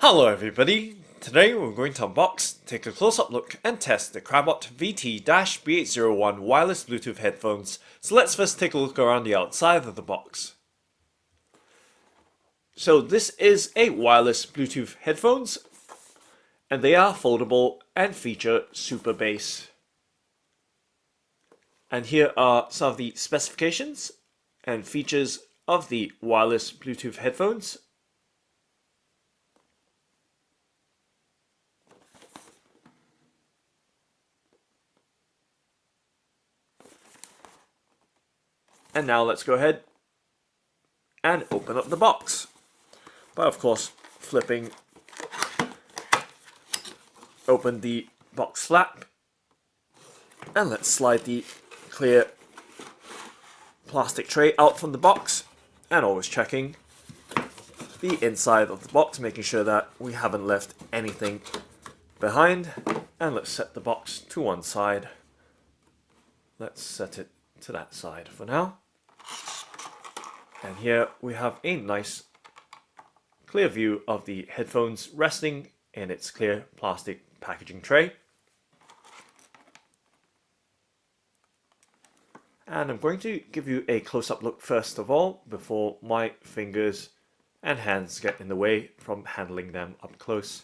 Hello everybody! Today we're going to unbox, take a close-up look and test the Crabot VT-BH01 wireless Bluetooth headphones. So let's first take a look around the outside of the box. So this is a wireless Bluetooth headphones and they are foldable and feature super bass. And here are some of the specifications and features of the wireless Bluetooth headphones. And now let's go ahead and open up the box. But of course, flipping open the box flap. And let's slide the clear plastic tray out from the box. And always checking the inside of the box, making sure that we haven't left anything behind. And let's set the box to one side. Let's set it to that side for now. And here we have a nice clear view of the headphones resting in its clear plastic packaging tray. And I'm going to give you a close-up look first of all before my fingers and hands get in the way from handling them up close.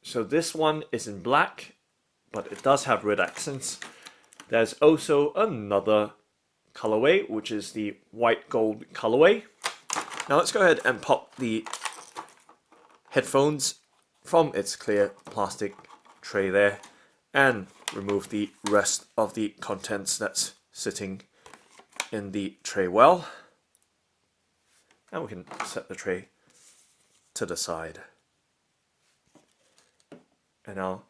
So this one is in black, but it does have red accents. There's also another colorway, which is the white gold colorway. Now let's go ahead and pop the headphones from its clear plastic tray there and remove the rest of the contents that's sitting in the tray well. And we can set the tray to the side. And now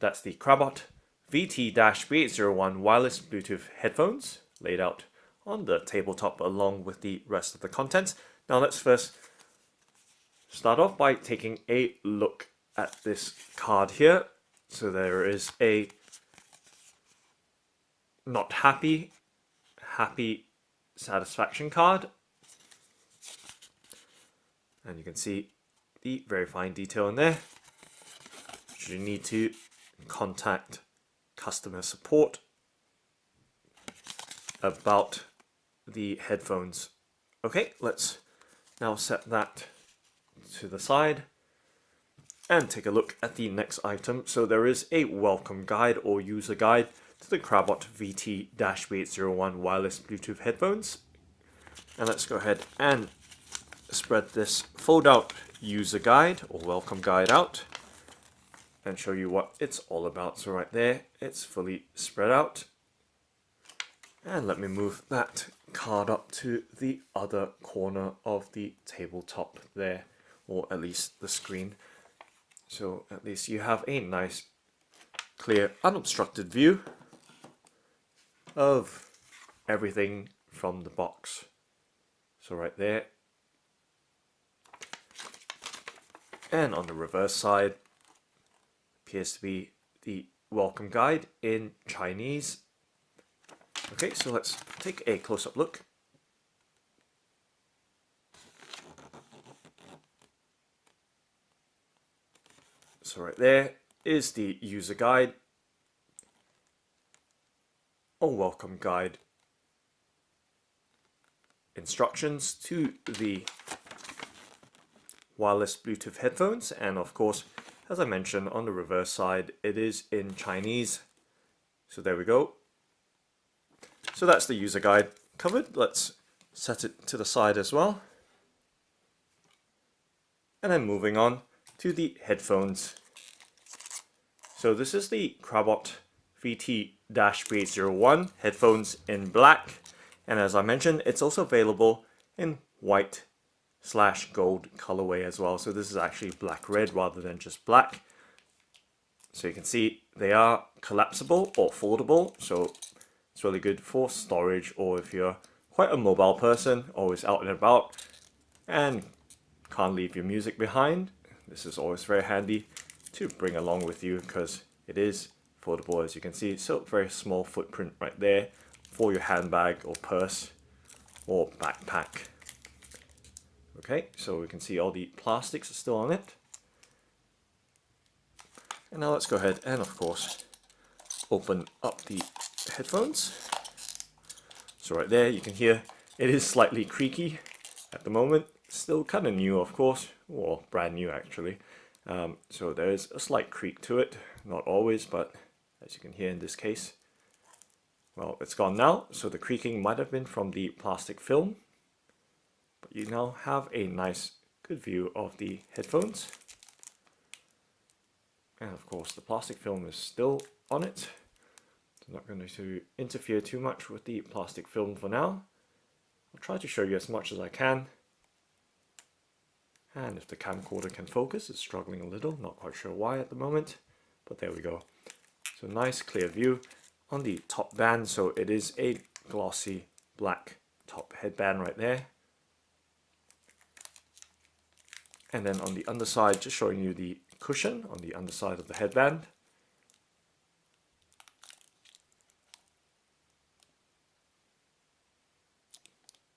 that's the Crabot VT-BH01 wireless Bluetooth headphones laid out on the tabletop along with the rest of the contents. Now let's first start off by taking a look at this card here. So there is a not happy, happy satisfaction card. And you can see the very fine detail in there. You need to contact customer support about the headphones. Okay, let's now set that to the side and take a look at the next item. So there is a welcome guide or user guide to the Crabot VT-BH01 wireless Bluetooth headphones. And let's go ahead and spread this fold out user guide or welcome guide out and show you what it's all about. So right there, it's fully spread out. And let me move that card up to the other corner of the tabletop there, or at least the screen. So at least you have a nice, clear, unobstructed view of everything from the box. So right there. And on the reverse side, appears to be the welcome guide in Chinese. Okay, so let's take a close-up look. So right there is the user guide or welcome guide instructions to the wireless Bluetooth headphones, and of course, as I mentioned, on the reverse side, it is in Chinese. So there we go. So that's the user guide covered. Let's set it to the side as well. And then moving on to the headphones. So this is the Crabot VT-BH01 headphones in black. And as I mentioned, it's also available in white / gold colorway as well. So this is actually black red rather than just black. So you can see they are collapsible or foldable, so it's really good for storage, or if you're quite a mobile person, always out and about and can't leave your music behind. This is always very handy to bring along with you because it is foldable, as you can see. So very small footprint right there for your handbag or purse or backpack. Okay, so we can see all the plastics are still on it. And now let's go ahead and, of course, open up the headphones. So right there, you can hear it is slightly creaky at the moment. Still kind of new, of course, or brand new actually. So there is a slight creak to it, not always, but as you can hear in this case, well, it's gone now. So the creaking might have been from the plastic film, but you now have a nice, good view of the headphones. And of course, the plastic film is still on it. I'm not going to interfere too much with the plastic film for now. I'll try to show you as much as I can. And if the camcorder can focus, it's struggling a little, not quite sure why at the moment, but there we go. So nice clear view on the top band. So it is a glossy black top headband right there. And then on the underside, just showing you the cushion on the underside of the headband.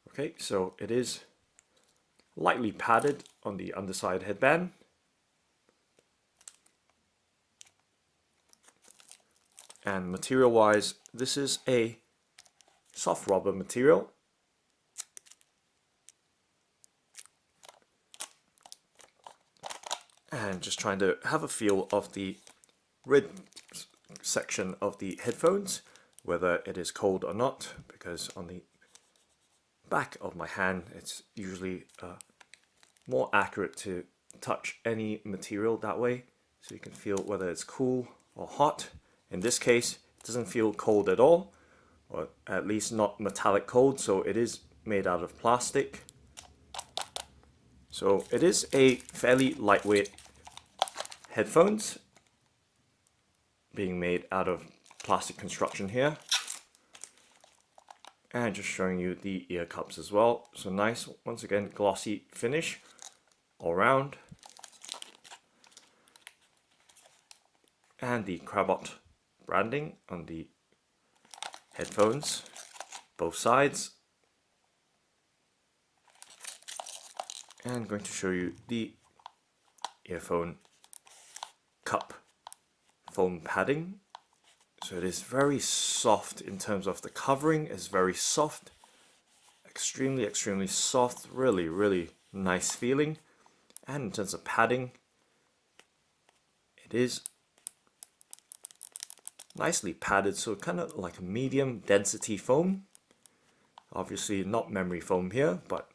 Okay, so it is lightly padded on the underside headband. And material wise, this is a soft rubber material. And just trying to have a feel of the red section of the headphones, whether it is cold or not, because on the back of my hand it's usually more accurate to touch any material that way, so you can feel whether it's cool or hot. In this case, it doesn't feel cold at all, or at least not metallic cold, so it is made out of plastic. So it is a fairly lightweight headphones being made out of plastic construction here. And just showing you the ear cups as well. So nice, once again, glossy finish all around. And the Crabot branding on the headphones, both sides. And I'm going to show you the earphone cup foam padding. So it is very soft in terms of the covering, is very soft, extremely soft, really nice feeling. And in terms of padding, it is nicely padded, so kind of like a medium density foam. Obviously not memory foam here, but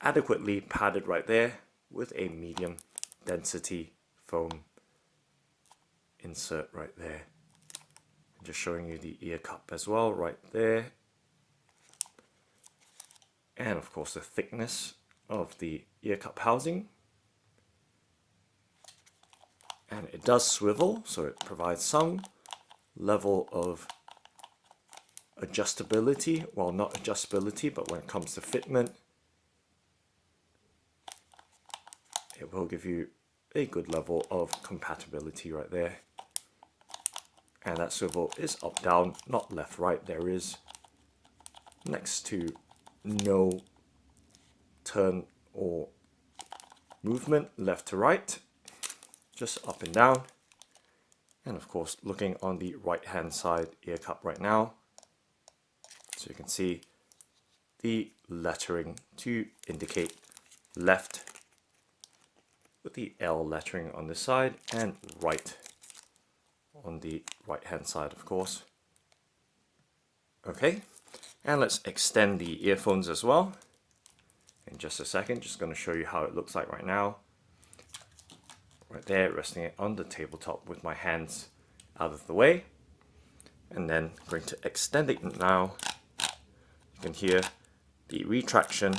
adequately padded right there with a medium density foam insert right there. Just showing you the ear cup as well right there, and of course the thickness of the ear cup housing. And it does swivel, so it provides some level of adjustability. Well, not adjustability, but when it comes to fitment, it will give you a good level of compatibility right there. And that swivel is up down, not left right. There is next to no turn or movement left to right, just up and down. And of course, looking on the right hand side ear cup right now, so you can see the lettering to indicate left with the L lettering on this side, and right on the right hand side, of course. Okay, and let's extend the earphones as well in just a second. Just going to show you how it looks like right now. Right there, resting it on the tabletop with my hands out of the way, and then going to extend it now. You can hear the retraction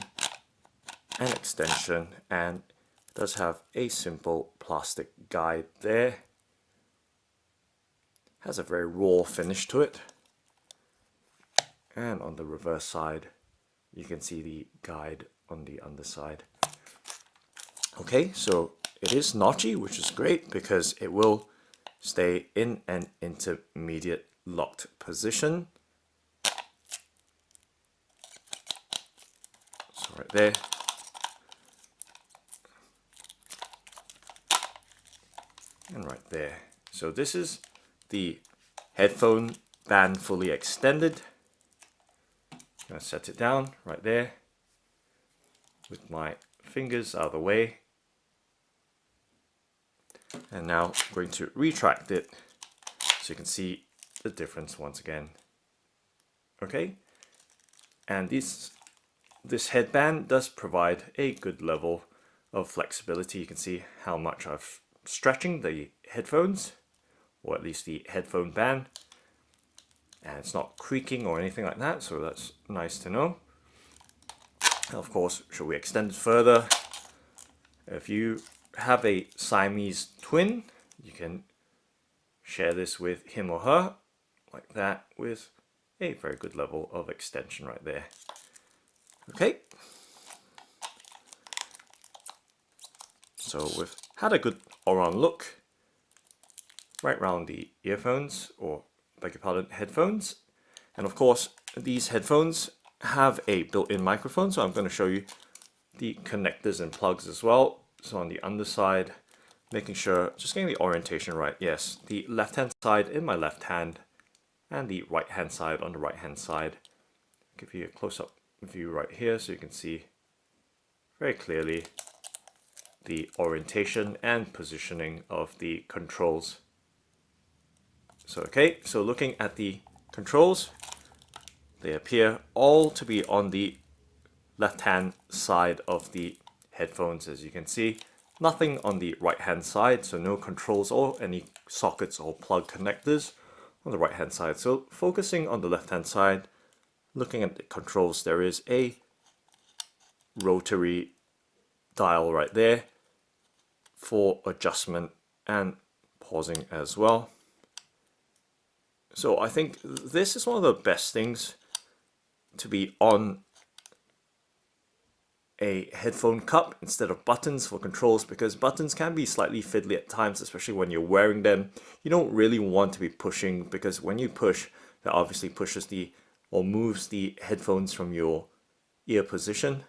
and extension, and it does have a simple plastic guide there. Has a very raw finish to it, and on the reverse side you can see the guide on the underside. Okay, so it is notchy, which is great because it will stay in an intermediate locked position. right there. And right there. So this is the headphone band fully extended. I'm going to set it down right there with my fingers out of the way. And now I'm going to retract it so you can see the difference once again. Okay, and this headband does provide a good level of flexibility. You can see how much I've stretching the headphones, or at least the headphone band, and it's not creaking or anything like that, so that's nice to know. And of course, should we extend it further, if you have a Siamese twin, you can share this with him or her like that with a very good level of extension right there. Okay, so we've had a good all-round look right around the earphones, or beg your pardon, headphones. And of course, these headphones have a built-in microphone, so I'm going to show you the connectors and plugs as well. So on the underside, making sure, just getting the orientation right. Yes, the left-hand side in my left hand, and the right-hand side on the right-hand side. I'll give you a close-up view right here so you can see very clearly the orientation and positioning of the controls. So okay, so looking at the controls, they appear all to be on the left-hand side of the headphones, as you can see. Nothing on the right-hand side, so no controls or any sockets or plug connectors on the right-hand side. So focusing on the left-hand side, looking at the controls, there is a rotary dial right there for adjustment and pausing as well. So I think this is one of the best things to be on a headphone cup instead of buttons for controls, because buttons can be slightly fiddly at times, especially when you're wearing them. You don't really want to be pushing, because when you push, that obviously pushes or moves the headphones from your ear position.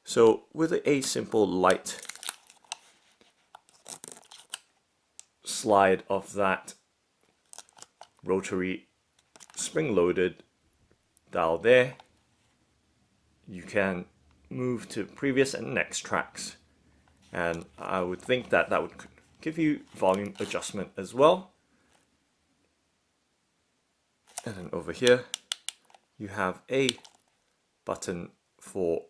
So with a simple light slide of that rotary spring-loaded dial there, you can move to previous and next tracks, and I would think that would give you volume adjustment as well. And then over here you have a button for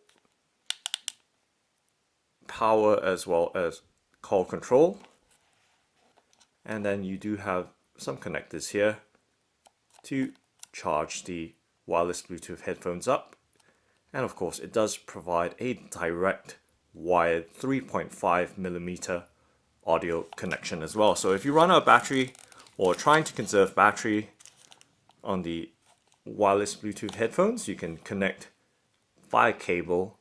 power as well as call control, and then you do have some connectors here to charge the wireless Bluetooth headphones up. And of course, it does provide a direct wired 3.5mm audio connection as well. So if you run out of battery or trying to conserve battery on the wireless Bluetooth headphones, you can connect via cable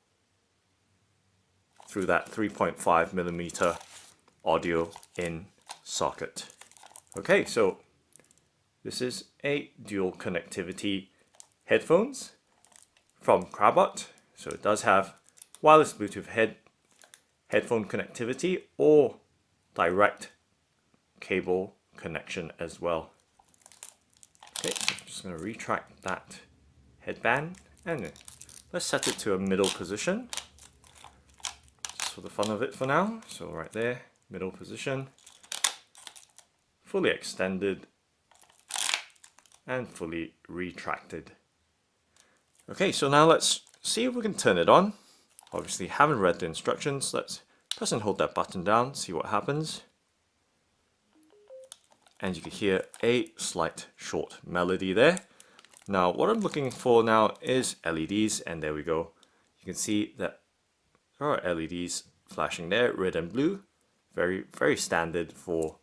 through that 3.5mm audio in socket. Okay, so this is a dual connectivity headphones from Crabot. So it does have wireless Bluetooth headphone connectivity or direct cable connection as well. Okay, so I'm just going to retract that headband and let's set it to a middle position, just for the fun of it for now. So right there, middle position, fully extended and fully retracted. Okay, so now let's see if we can turn it on. Obviously haven't read the instructions. Let's press and hold that button down, see what happens. And you can hear a slight short melody there. Now what I'm looking for now is LEDs, and there we go. You can see that there are LEDs flashing there, red and blue. Very, very standard for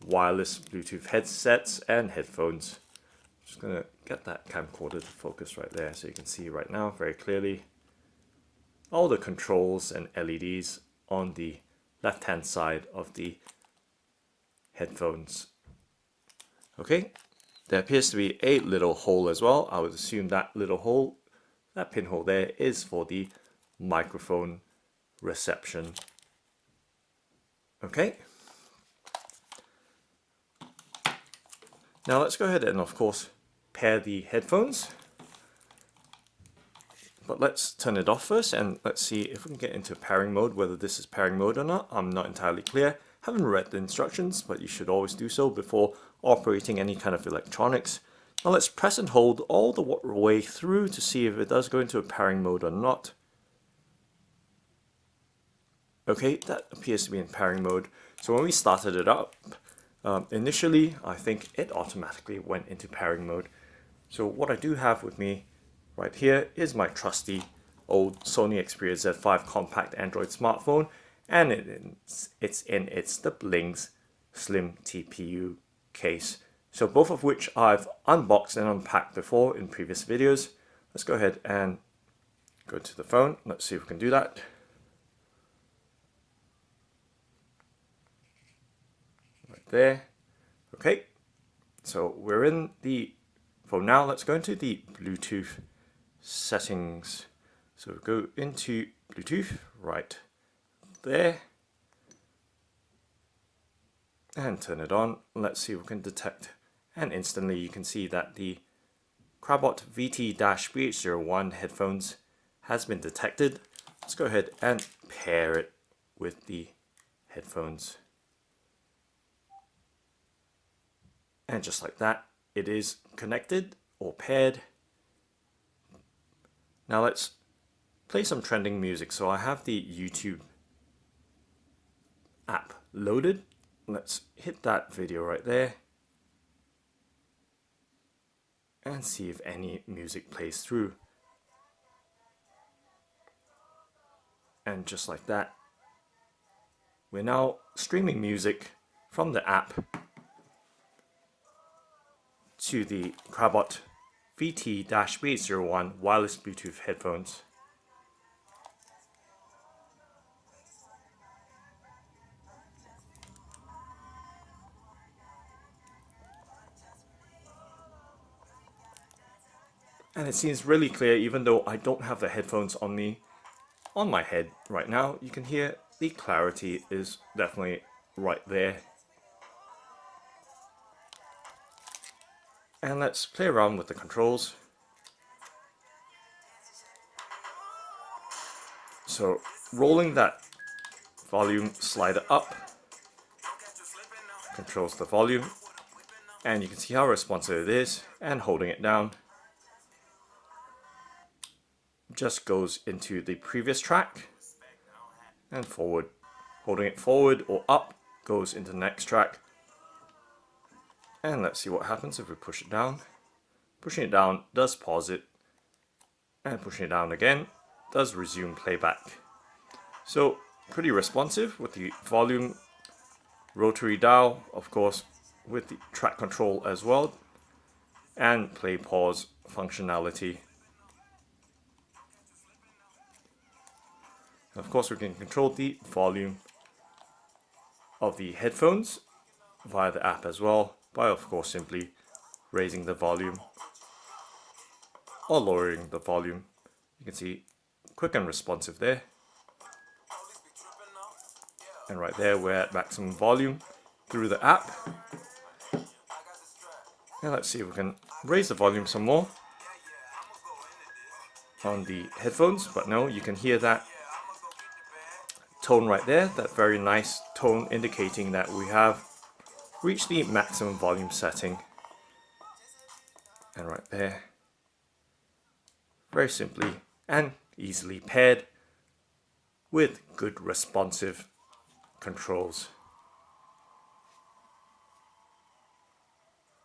wireless Bluetooth headsets and headphones. Just gonna get that camcorder to focus right there so you can see right now very clearly all the controls and LEDs on the left hand side of the headphones. Okay, there appears to be a little hole as well. I would assume that little hole, that pinhole there, is for the microphone reception. Okay. Now let's go ahead and of course pair the headphones. But let's turn it off first and let's see if we can get into pairing mode, whether this is pairing mode or not. I'm not entirely clear. Haven't read the instructions, but you should always do so before operating any kind of electronics. Now let's press and hold all the way through to see if it does go into a pairing mode or not. Okay, that appears to be in pairing mode. So when we started it up, initially I think it automatically went into pairing mode. So what I do have with me right here is my trusty old Sony Xperia Z5 compact Android smartphone, and it's in its the Bling's Slim TPU case. So both of which I've unboxed and unpacked before in previous videos. Let's go ahead and go to the phone. Let's see if we can do that. Right there. Okay, so we're in the phone now. Let's go into the Bluetooth settings. So go into Bluetooth right there and turn it on. Let's see if we can detect, and instantly you can see that the Crabot VT-BH01 headphones has been detected. Let's go ahead and pair it with the headphones, and just like that it is connected or paired. Now let's play some trending music. So I have the YouTube app loaded. Let's hit that video right there and see if any music plays through. And just like that, we're now streaming music from the app to the Crabot VT-BH01 wireless Bluetooth headphones. And it seems really clear even though I don't have the headphones on me, on my head right now. You can hear the clarity is definitely right there. And let's play around with the controls. So rolling that volume slider up controls the volume, and you can see how responsive it is, and holding it down just goes into the previous track, and forward, holding it forward or up goes into the next track. And let's see what happens if we push it down. Pushing it down does pause it, and pushing it down again does resume playback. So pretty responsive with the volume rotary dial, of course, with the track control as well, and play pause functionality. Of course, we can control the volume of the headphones via the app as well, by of course simply raising the volume or lowering the volume. You can see quick and responsive there. And right there we're at maximum volume through the app. Now let's see if we can raise the volume some more on the headphones, but no, you can hear that tone right there, that very nice tone indicating that we have reached the maximum volume setting. And right there, very simply and easily paired with good responsive controls.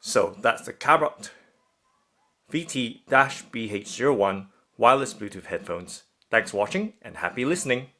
So that's the Crabot VT-BH01 wireless Bluetooth headphones. Thanks for watching and happy listening.